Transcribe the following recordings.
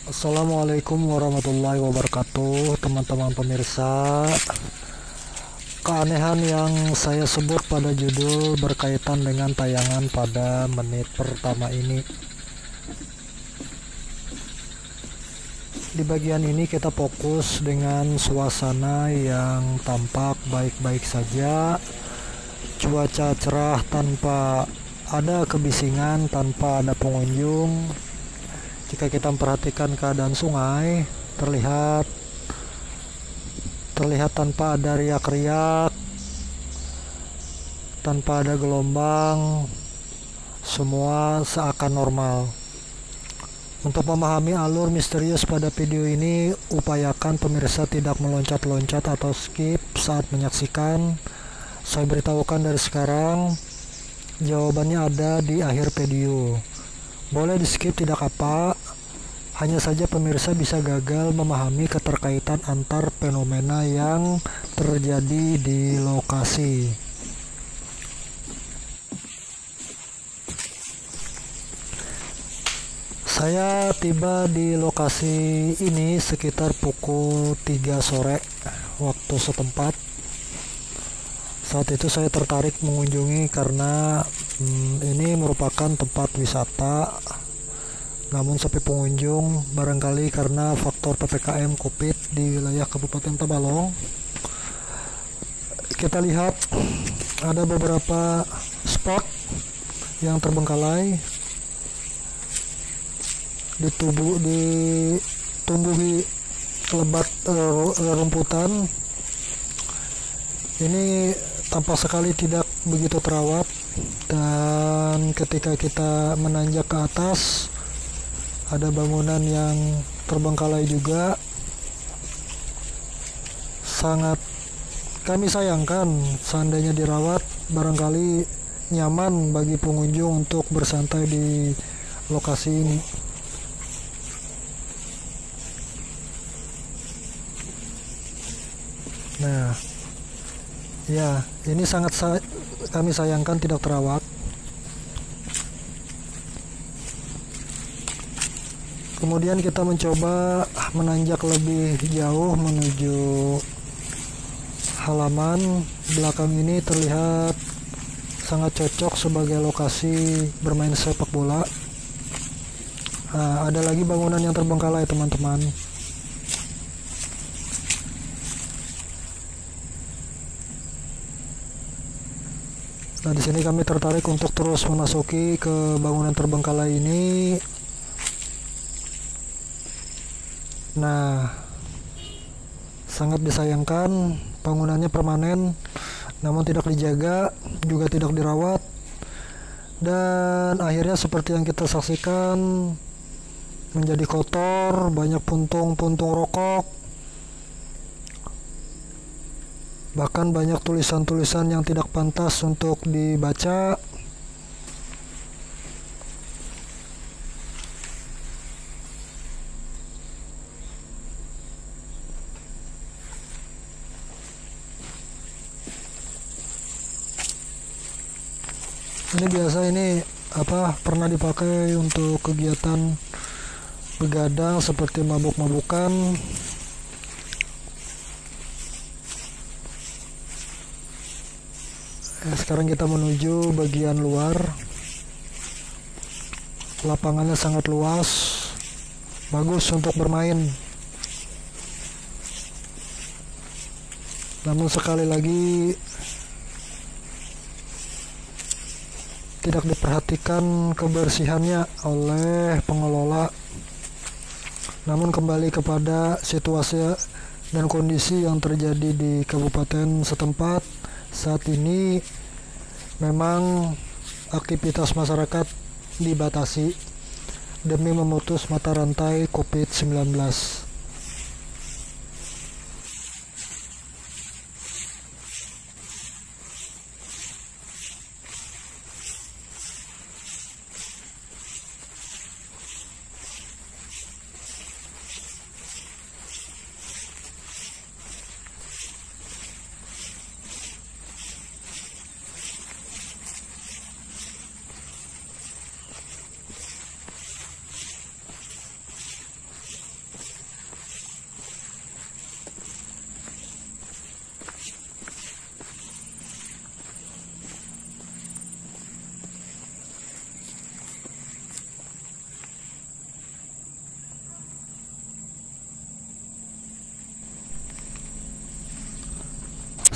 Assalamualaikum warahmatullahi wabarakatuh, teman-teman pemirsa. Keanehan yang saya sebut pada judul berkaitan dengan tayangan pada menit pertama ini. Di bagian ini kita fokus dengan suasana yang tampak baik-baik saja, cuaca cerah tanpa ada kebisingan, tanpa ada pengunjung. Jika kita memperhatikan keadaan sungai, terlihat tanpa ada riak-riak, tanpa ada gelombang, semua seakan normal. Untuk memahami alur misterius pada video ini, upayakan pemirsa tidak meloncat-loncat atau skip saat menyaksikan. Saya beritahukan dari sekarang, jawabannya ada di akhir video. Boleh di skip tidak apa, hanya saja pemirsa bisa gagal memahami keterkaitan antar fenomena yang terjadi di lokasi. Saya tiba di lokasi ini sekitar pukul 3 sore waktu setempat. Saat itu saya tertarik mengunjungi karena ini merupakan tempat wisata, namun sepi pengunjung, barangkali karena faktor PPKM COVID di wilayah Kabupaten Tabalong. Kita lihat ada beberapa spot yang terbengkalai, ditumbuhi lebat rumputan. Ini tampak sekali tidak begitu terawat, dan ketika kita menanjak ke atas ada bangunan yang terbengkalai juga. Sangat kami sayangkan, seandainya dirawat barangkali nyaman bagi pengunjung untuk bersantai di lokasi ini. Nah, ya, ini sangat kami sayangkan tidak terawat. Kemudian kita mencoba menanjak lebih jauh menuju halaman belakang. Ini terlihat sangat cocok sebagai lokasi bermain sepak bola. Nah, ada lagi bangunan yang terbengkalai, teman-teman. Nah, di sini kami tertarik untuk terus memasuki ke bangunan terbengkalai ini. Nah, sangat disayangkan bangunannya permanen, namun tidak dijaga, juga tidak dirawat. Dan akhirnya seperti yang kita saksikan, menjadi kotor, banyak puntung-puntung rokok. Bahkan banyak tulisan-tulisan yang tidak pantas untuk dibaca. Ini biasa pernah dipakai untuk kegiatan begadang seperti mabuk-mabukan. Sekarang kita menuju bagian luar. Lapangannya sangat luas, bagus untuk bermain. Namun sekali lagi tidak diperhatikan kebersihannya oleh pengelola. Namun kembali kepada situasi dan kondisi yang terjadi di kabupaten setempat saat ini, memang aktivitas masyarakat dibatasi demi memutus mata rantai COVID-19.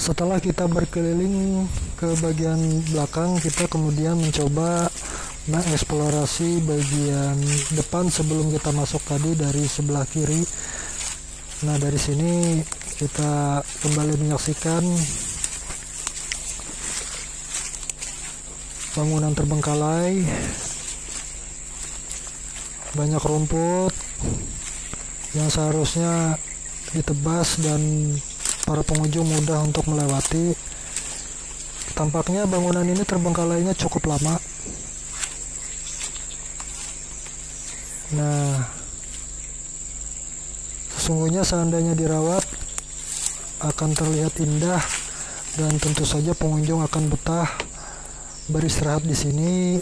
Setelah kita berkeliling ke bagian belakang, kita kemudian mencoba mengeksplorasi bagian depan sebelum kita masuk tadi dari sebelah kiri. Nah, dari sini kita kembali menyaksikan bangunan terbengkalai, banyak rumput yang seharusnya ditebas dan para pengunjung mudah untuk melewati. Tampaknya bangunan ini terbengkalainya cukup lama. Nah, sesungguhnya seandainya dirawat akan terlihat indah dan tentu saja pengunjung akan betah beristirahat di sini.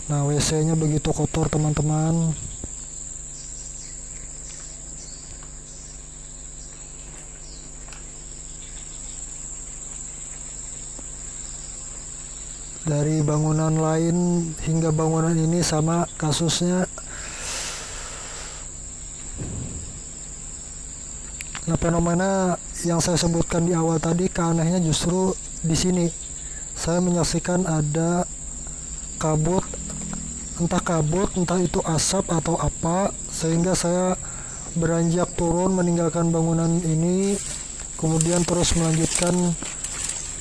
Nah, WC-nya begitu kotor, teman-teman. Dari bangunan lain hingga bangunan ini sama kasusnya. Nah, fenomena yang saya sebutkan di awal tadi, keanehannya justru di sini. Saya menyaksikan ada kabut, entah itu asap atau apa, sehingga saya beranjak turun meninggalkan bangunan ini, kemudian terus melanjutkan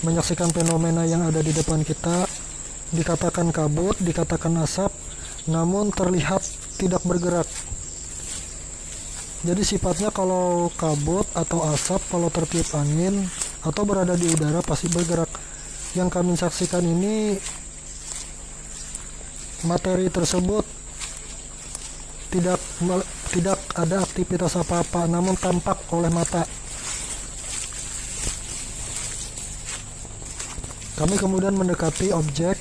menyaksikan fenomena yang ada di depan kita. Dikatakan kabut, dikatakan asap, namun terlihat tidak bergerak. Jadi sifatnya kalau kabut atau asap, kalau tertiup angin atau berada di udara pasti bergerak. Yang kami saksikan ini, materi tersebut tidak ada aktivitas apa-apa, namun tampak oleh mata. Kami kemudian mendekati objek.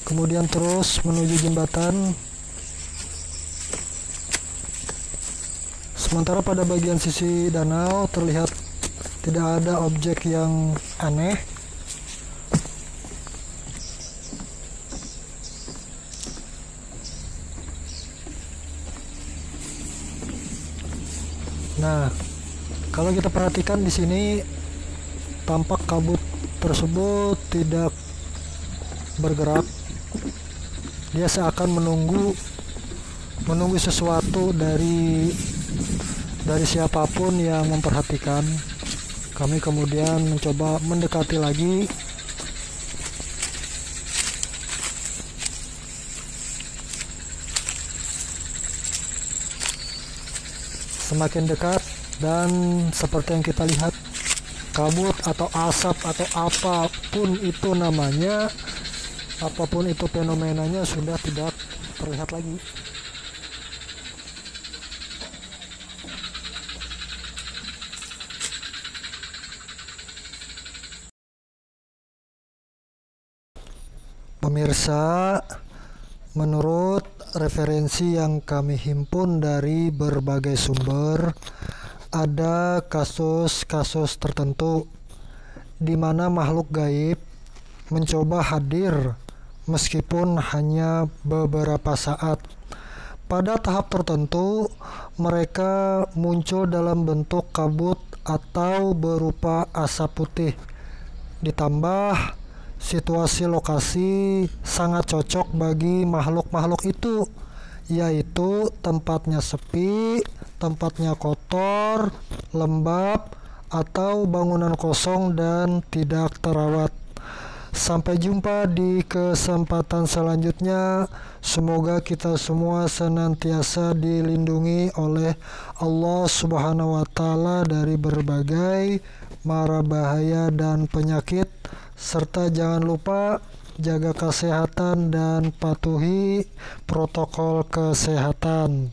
Kemudian terus menuju jembatan. Sementara pada bagian sisi danau terlihat tidak ada objek yang aneh. Nah, kalau kita perhatikan di sini tampak kabut tersebut tidak bergerak. Dia seakan menunggu sesuatu dari siapapun yang memperhatikan. Kami kemudian mencoba mendekati lagi. Semakin dekat, dan seperti yang kita lihat, kabut atau asap atau apapun itu namanya, apapun itu fenomenanya sudah tidak terlihat lagi. Pemirsa, menurut referensi yang kami himpun dari berbagai sumber, ada kasus-kasus tertentu di mana makhluk gaib mencoba hadir meskipun hanya beberapa saat. Pada tahap tertentu, mereka muncul dalam bentuk kabut atau berupa asap putih. Ditambah situasi lokasi sangat cocok bagi makhluk-makhluk itu, yaitu tempatnya sepi, tempatnya kotor, lembab, atau bangunan kosong dan tidak terawat. Sampai jumpa di kesempatan selanjutnya. Semoga kita semua senantiasa dilindungi oleh Allah Subhanahu wa Ta'ala dari berbagai mara bahaya dan penyakit. Serta jangan lupa jaga kesehatan dan patuhi protokol kesehatan.